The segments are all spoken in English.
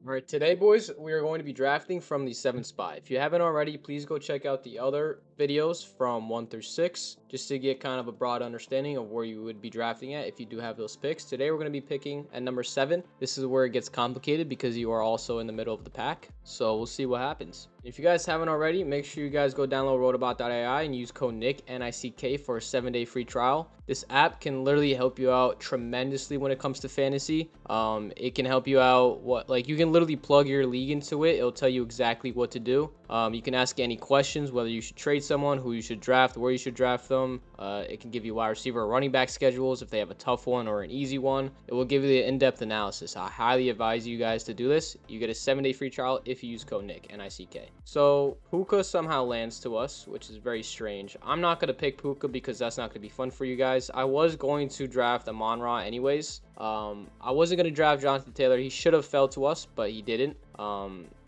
All right, today, boys, we are going to be drafting from the seventh spot. If you haven't already, please go check out the other videos from 1 through 6 just to get kind of a broad understanding of where you would be drafting at if you do have those picks. Today, we're going to be picking at number 7. This is where it gets complicated because you are also in the middle of the pack. So we'll see what happens. If you guys haven't already, make sure you guys go download rotobaut.ai and use code NICK, N-I-C-K, for a 7-day free trial. This app can literally help you out tremendously when it comes to fantasy. It can help you out you can literally plug your league into it. It'll tell you exactly what to do. You can ask any questions, whether you should trade someone, who you should draft, where you should draft them. It can give you wide receiver or running back schedules if they have a tough one or an easy one. It will give you the in-depth analysis. I highly advise you guys to do this. You get a 7-day free trial if you use code NICK, N-I-C-K. So Puka somehow lands to us, which is very strange. I'm not going to pick Puka because that's not going to be fun for you guys. I was going to draft Amon-Ra anyways. I wasn't going to draft Jonathan Taylor. He should have fell to us, but he didn't.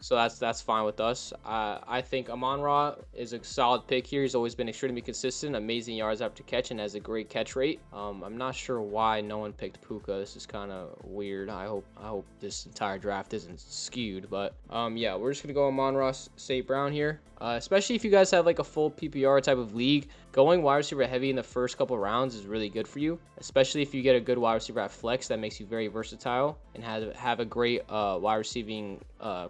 So that's fine with us. I think Amon-Ra is a solid pick here. He's always been extremely consistent, amazing yards after catch, and has a great catch rate. I'm not sure why no one picked Puka. This is kind of weird. I hope this entire draft isn't skewed, but yeah, we're just gonna go Amon-Ra St. Brown here. Especially if you guys have like a full PPR type of league, going wide receiver heavy in the first couple rounds is really good for you, especially if you get a good wide receiver at flex. That makes you very versatile and have a great wide receiving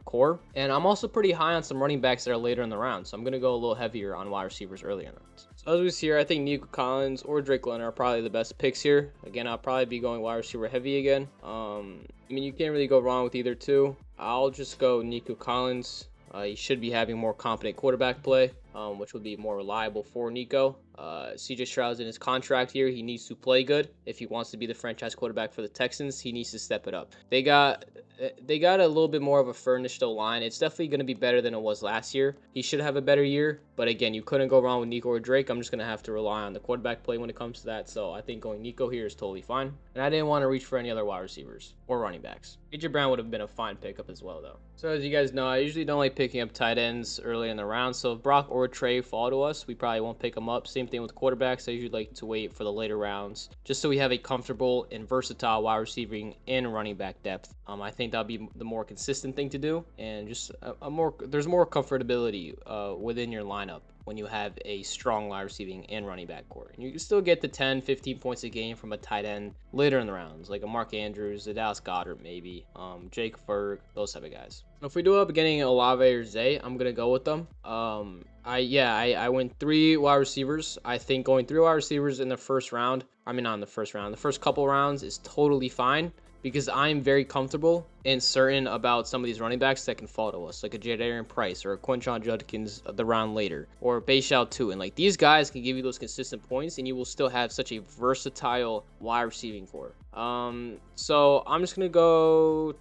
core. And I'm also pretty high on some running backs that are later in the round, so I'm going to go a little heavier on wide receivers earlier in the rounds. So as we see here, I think Nico Collins or Drake London are probably the best picks here. Again, I'll probably be going wide receiver heavy again. I mean, you can't really go wrong with either two. I'll just go Nico Collins. He should be having more competent quarterback play, which will be more reliable for Nico. CJ Stroud's in his contract here. He needs to play good. If he wants to be the franchise quarterback for the Texans, he needs to step it up. They got a little bit more of a furnished line. It's definitely going to be better than it was last year. He should have a better year, but again, you couldn't go wrong with Nico or Drake. I'm just going to have to rely on the quarterback play when it comes to that. So I think going Nico here is totally fine. And I didn't want to reach for any other wide receivers or running backs. AJ Brown would have been a fine pickup as well, though. So as you guys know, I usually don't like picking up tight ends early in the round. So if Brock or Trey fall to us, we probably won't pick them up. Same thing with quarterbacks. I usually like to wait for the later rounds just so we have a comfortable and versatile wide receiving and running back depth. I think that'll be the more consistent thing to do, and just there's more comfortability within your lineup when you have a strong wide receiving and running back core. And you can still get the 10, 15 points a game from a tight end later in the rounds, like a Mark Andrews, a Dallas Goedert maybe, Jake Ferg, those type of guys. If we do end up getting Olave or Zay, I'm going to go with them. I went 3 wide receivers. I think going 3 wide receivers in the first round, I mean not in the first round, the first couple rounds is totally fine, because I'm very comfortable and certain about some of these running backs that can fall to us, like a Jadarian Price or a Quinshon Judkins the round later, or Bayshal too. And like these guys can give you those consistent points, and you will still have such a versatile wide receiving core. So I'm just gonna go.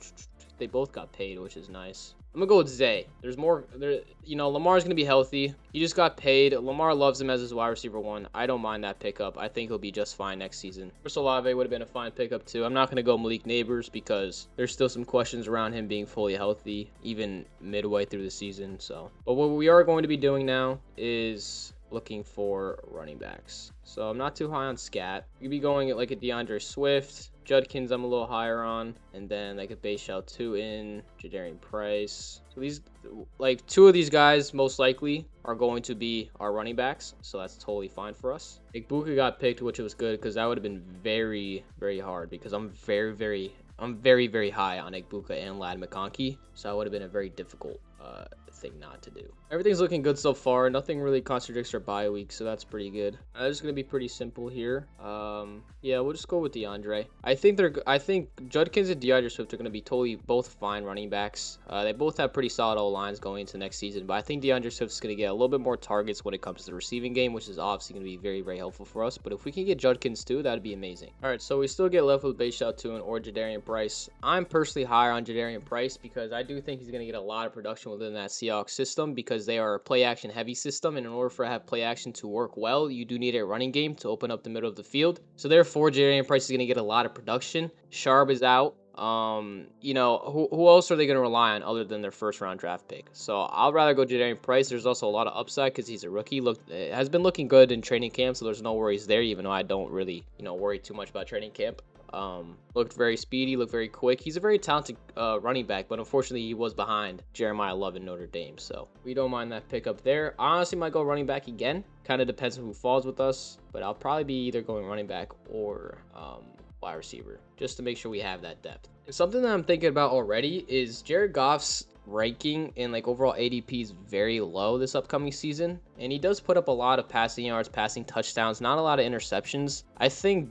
They both got paid, which is nice. I'm gonna go with Zay. Lamar's gonna be healthy. He just got paid. Lamar loves him as his wide receiver 1. I don't mind that pickup. I think he'll be just fine next season. Chris Olave would have been a fine pickup too. I'm not gonna go Malik Neighbors because there's still some questions around him being fully healthy, even midway through the season. But what we are going to be doing now is looking for running backs. So I'm not too high on Scat. You'd be going at like a DeAndre Swift. Judkins I'm a little higher on, and then like a Bayshal 2 in Jadarian Price. So these, like 2 of these guys most likely are going to be our running backs, so that's totally fine for us. Igbuka got picked, which was good because that would have been very, very hard because I'm very, very high on Igbuka and Lad McConkey, so that would have been a very difficult thing not to do. Everything's looking good so far. Nothing really contradicts our bye week, so that's pretty good. It's gonna be pretty simple here. Yeah, we'll just go with DeAndre. I think Judkins and DeAndre Swift are gonna be totally both fine running backs. They both have pretty solid O-lines going into next season, but I think DeAndre Swift's gonna get a little bit more targets when it comes to the receiving game, which is obviously gonna be very, very helpful for us. But if we can get Judkins too, that'd be amazing. All right, so we still get left with Bayshal 2 or Jadarian Price. I'm personally higher on Jadarian Price because I do think he's gonna get a lot of production within that Seahawks system because they are a play action heavy system, and in order for have play action to work well, you do need a running game to open up the middle of the field. So therefore, Jadarian Price is going to get a lot of production. Sharp is out. Who else are they going to rely on other than their first round draft pick? So I'll rather go Jadarian Price. There's also a lot of upside because he's a rookie. Has been looking good in training camp, so there's no worries there, even though I don't really, worry too much about training camp. Looked very speedy, looked very quick. He's a very talented running back, but unfortunately he was behind Jeremiah Love in Notre Dame, so we don't mind that pickup there. I honestly might go running back again. Kind of depends on who falls with us, but I'll probably be either going running back or wide receiver, just to make sure we have that depth. And something that I'm thinking about already is Jared Goff's ranking in like overall ADP is very low this upcoming season, and he does put up a lot of passing yards, passing touchdowns, not a lot of interceptions. I think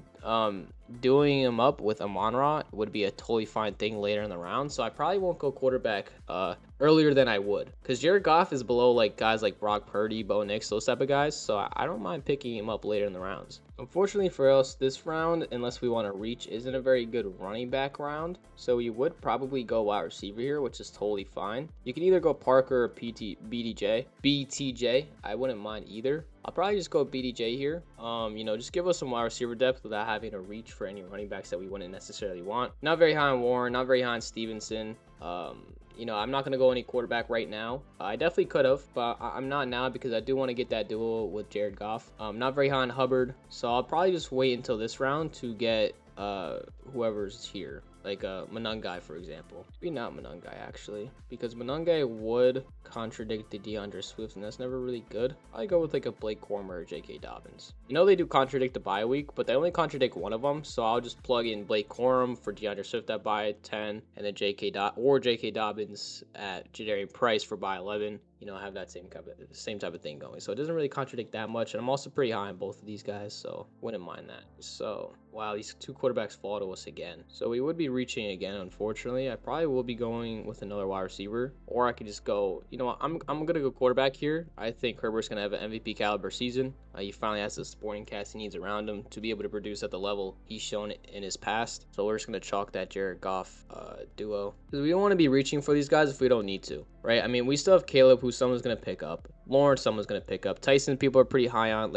doing him up with Amon-Ra would be a totally fine thing later in the round, so I probably won't go quarterback earlier than I would, because Jared Goff is below like guys like Brock Purdy, Bo Nix, those type of guys, so I don't mind picking him up later in the rounds. Unfortunately for us, this round, unless we want to reach, isn't a very good running back round, so we would probably go wide receiver here, which is totally fine. You can either go Parker or BTJ. I wouldn't mind either. I'll probably just go BTJ here. You know, just give us some wide receiver depth without having to reach for any running backs that we wouldn't necessarily want. Not very high on Warren, not very high on Stevenson. You know, I'm not going to go any quarterback right now. I definitely could have, but I'm not now because I do want to get that duel with Jared Goff. Not very high on Hubbard, so I'll probably just wait until this round to get whoever's here, like Monangai, for example. Maybe not Monangai, actually, because Monangai would contradict the DeAndre Swift, and that's never really good. I go with like a Blake Corum or J.K. Dobbins. You know, they do contradict the bye week, but they only contradict one of them, so I'll just plug in Blake Corum for DeAndre Swift at bye 10, and then J.K. Dobbins at Jadarian Price for bye 11. You know, have that same type of thing going. So it doesn't really contradict that much. And I'm also pretty high on both of these guys, so wouldn't mind that. So, wow, these two quarterbacks fall to us again. So we would be reaching again, unfortunately. I probably will be going with another wide receiver. Or I could just go, you know what, I'm going to go quarterback here. I think Herbert's going to have an MVP caliber season. He finally has the supporting cast he needs around him to be able to produce at the level he's shown in his past. So we're just going to chalk that Jared Goff duo. Because we don't want to be reaching for these guys if we don't need to, right? I mean, we still have Caleb, who someone's going to pick up. Lawrence, someone's going to pick up. Tyson, people are pretty high on.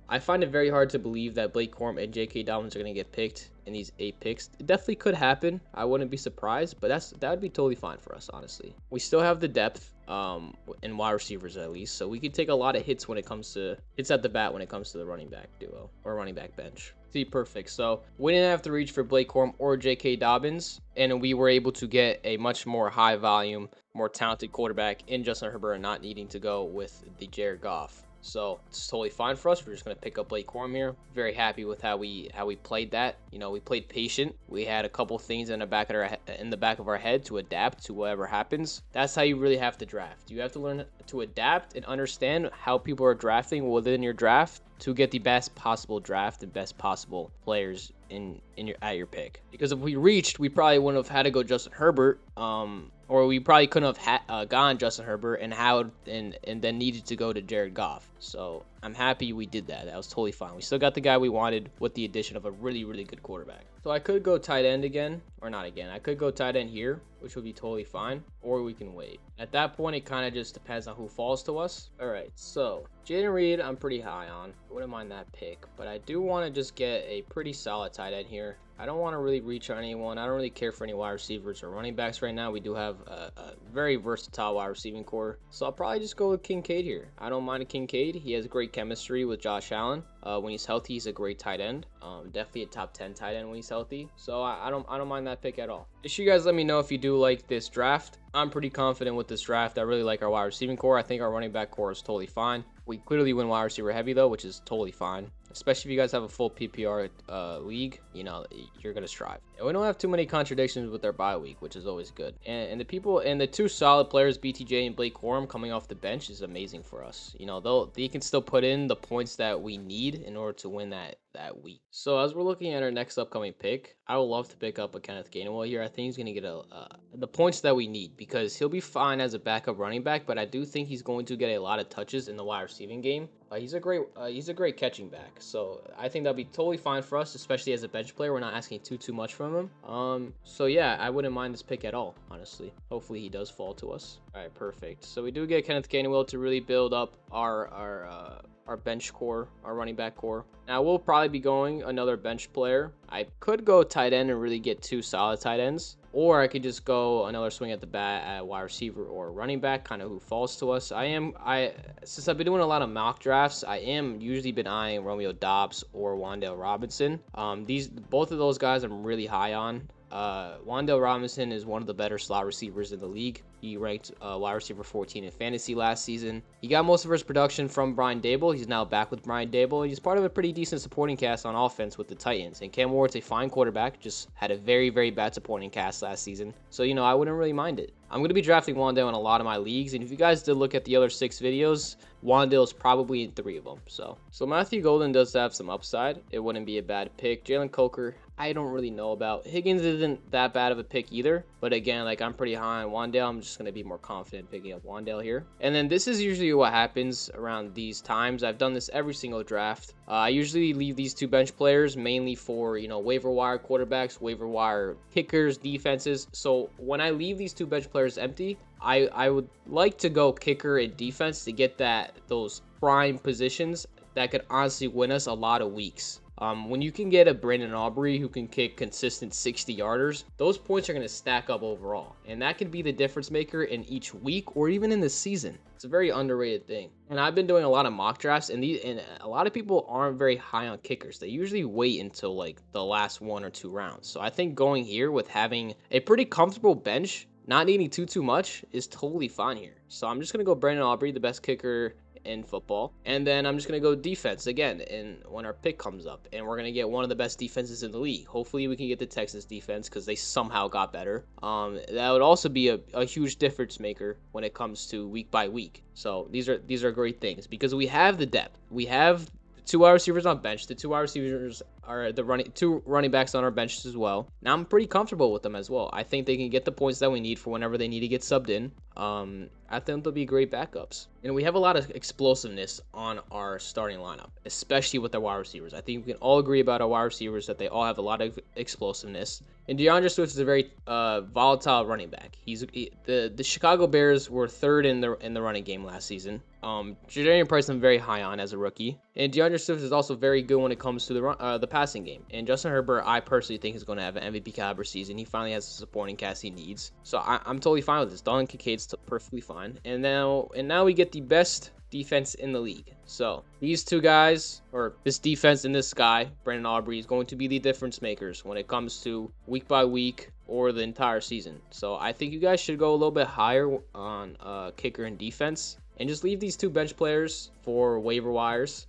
I find it very hard to believe that Blake Corum and J.K. Dobbins are going to get picked in these 8 picks. It definitely could happen. I wouldn't be surprised, but that would be totally fine for us, honestly. We still have the depth in wide receivers at least, so we could take a lot of hits when it comes to hits at the bat when it comes to the running back duo or running back bench. See, perfect. So we didn't have to reach for Blake Corum or J.K. Dobbins, and we were able to get a much more high volume, more talented quarterback in Justin Herbert, and not needing to go with the Jared Goff. So it's totally fine for us. We're just going to pick up Blake Corum here. Very happy with how we played that. You know, we played patient. We had a couple things in the back of our head to adapt to whatever happens. That's how you really have to draft. You have to learn to adapt and understand how people are drafting within your draft to get the best possible draft and best possible players at your pick. Because if we reached, we probably wouldn't have had to go Justin Herbert, or we probably couldn't have gone Justin Herbert and then needed to go to Jared Goff. So I'm happy we did that. That was totally fine. We still got the guy we wanted with the addition of a really, really good quarterback. So I could go tight end again, or not again. I could go tight end here, which would be totally fine, or we can wait. At that point, it kind of just depends on who falls to us. All right, so Jayden Reed, I'm pretty high on. Wouldn't mind that pick, but I do want to just get a pretty solid tight end here. I don't want to really reach on anyone. I don't really care for any wide receivers or running backs right now. We do have a very versatile wide receiving core. So I'll probably just go with Kincaid here. I don't mind a Kincaid. He has great chemistry with Josh Allen. When he's healthy, he's a great tight end. Definitely a top 10 tight end when he's healthy. So I don't mind that pick at all. Just you guys let me know if you do like this draft. I'm pretty confident with this draft. I really like our wide receiving core. I think our running back core is totally fine. We clearly win wide receiver heavy though, which is totally fine. Especially if you guys have a full PPR league, you know, you're going to strive. And we don't have too many contradictions with our bye week, which is always good. And the two solid players, BTJ and Blake Corum, coming off the bench is amazing for us. You know, they can still put in the points that we need in order to win that week. So as we're looking at our next upcoming pick, I would love to pick up a Kenneth Gainwell here. I think he's going to get the points that we need because he'll be fine as a backup running back, but I do think he's going to get a lot of touches in the wide receiving game. He's a great catching back, so I think that'll be totally fine for us, especially as a bench player. We're not asking too much from him. So yeah, I wouldn't mind this pick at all, honestly. Hopefully he does fall to us. All right, perfect. So we do get Kenneth Gainwell to really build up our our bench core, our running back core. Now we'll probably be going another bench player. I could go tight end and really get 2 solid tight ends, or I could just go another swing at the bat at wide receiver or running back, kind of who falls to us. Since I've been doing a lot of mock drafts, I am usually been eyeing Romeo Doubs or Wan'Dale Robinson. Both of those guys I'm really high on. Wan'Dale Robinson is one of the better slot receivers in the league. He ranked wide receiver 14 in fantasy last season. He got most of his production from Brian Daboll. He's now back with Brian Daboll. He's part of a pretty decent supporting cast on offense with the Titans. And Cam Ward's a fine quarterback, just had a very, very bad supporting cast last season. So, I wouldn't really mind it. I'm going to be drafting Wan'Dale in a lot of my leagues. And if you guys did look at the other 6 videos, Wan'Dale is probably in 3 of them. So Matthew Golden does have some upside. It wouldn't be a bad pick. Jalen Coker, I don't really know about. Higgins isn't that bad of a pick either. But again, I'm pretty high on Wan'Dale. I'm just going to be more confident picking up Wan'Dale here. And then this is usually what happens around these times. I've done this every single draft. I usually leave these 2 bench players mainly for, waiver wire quarterbacks, waiver wire kickers, defenses. So when I leave these 2 bench players empty, I would like to go kicker and defense to get those prime positions that could honestly win us a lot of weeks. When you can get a Brandon Aubrey who can kick consistent 60-yarders, those points are going to stack up overall. And that could be the difference maker in each week or even in the season. It's a very underrated thing. And I've been doing a lot of mock drafts, and a lot of people aren't very high on kickers. They usually wait until the last 1 or 2 rounds. So I think going here with having a pretty comfortable bench, not needing too much, is totally fine here. So I'm just going to go Brandon Aubrey, the best kicker in football, and then I'm just gonna go defense again and when our pick comes up, and we're gonna get one of the best defenses in the league. Hopefully we can get the Texans defense because they somehow got better. That would also be a huge difference maker when it comes to week by week. So these are great things because we have the depth. We have 2 wide receivers on bench. The 2 wide receivers are 2 running backs on our bench as well. Now I'm pretty comfortable with them as well. I think they can get the points that we need for whenever they need to get subbed in. I think they'll be great backups. And we have a lot of explosiveness on our starting lineup, especially with our wide receivers. I think we can all agree about our wide receivers that they all have a lot of explosiveness. And DeAndre Swift is a very volatile running back. The Chicago Bears were 3rd in the running game last season. Jadarian Price I'm very high on as a rookie. And DeAndre Swift is also very good when it comes to the passing game. And Justin Herbert, I personally think is going to have an MVP caliber season. He finally has the supporting cast he needs. So I'm totally fine with this. Dalton Kincaid's perfectly fine. And now we get the best defense in the league. So these 2 guys, or this defense and this guy, Brandon Aubrey, is going to be the difference makers when it comes to week by week or the entire season. So I think you guys should go a little bit higher on kicker and defense and just leave these 2 bench players for waiver wires.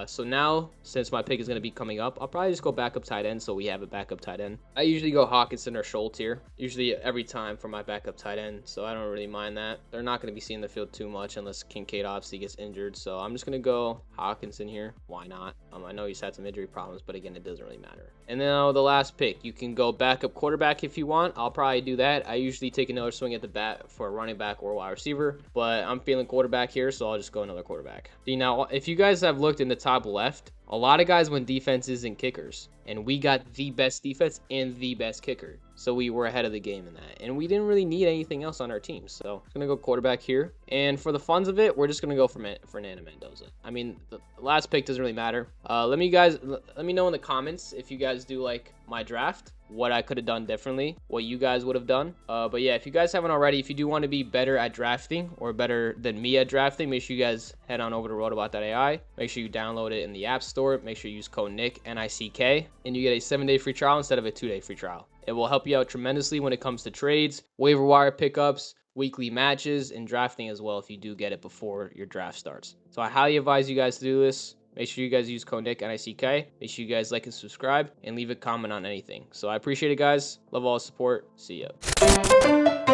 So now, since my pick is going to be coming up, I'll probably just go backup tight end so we have a backup tight end. I usually go Hockenson or Schultz here, usually every time for my backup tight end, so I don't really mind that. They're not going to be seeing the field too much unless Kincaid obviously gets injured, so I'm just going to go Hockenson here. Why not? I know he's had some injury problems, but again, it doesn't really matter. And now the last pick, you can go backup quarterback if you want. I'll probably do that. I usually take another swing at the bat for a running back or a wide receiver, but I'm feeling quarterback here, so I'll just go another quarterback. See, now, if you guys have looked in the top left, a lot of guys went defenses and kickers, and we got the best defense and the best kicker, so we were ahead of the game in that, and we didn't really need anything else on our team. So I'm gonna go quarterback here, and for the funds of it, we're just gonna go for Fernando Mendoza. I mean, the last pick doesn't really matter. Let me know in the comments if you guys do like my draft, what I could have done differently, what you guys would have done. But yeah, if you guys haven't already, if you do want to be better at drafting or better than me at drafting, make sure you guys head on over to rotobaut.ai. Make sure you download it in the App Store. Make sure you use code NICK, N-I-C-K, and you get a 7-day free trial instead of a 2-day free trial. It will help you out tremendously when it comes to trades, waiver wire pickups, weekly matches, and drafting as well if you do get it before your draft starts. So I highly advise you guys to do this. Make sure you guys use code NICK, N-I-C-K. Make sure you guys like and subscribe and leave a comment on anything. So I appreciate it, guys. Love all the support. See ya.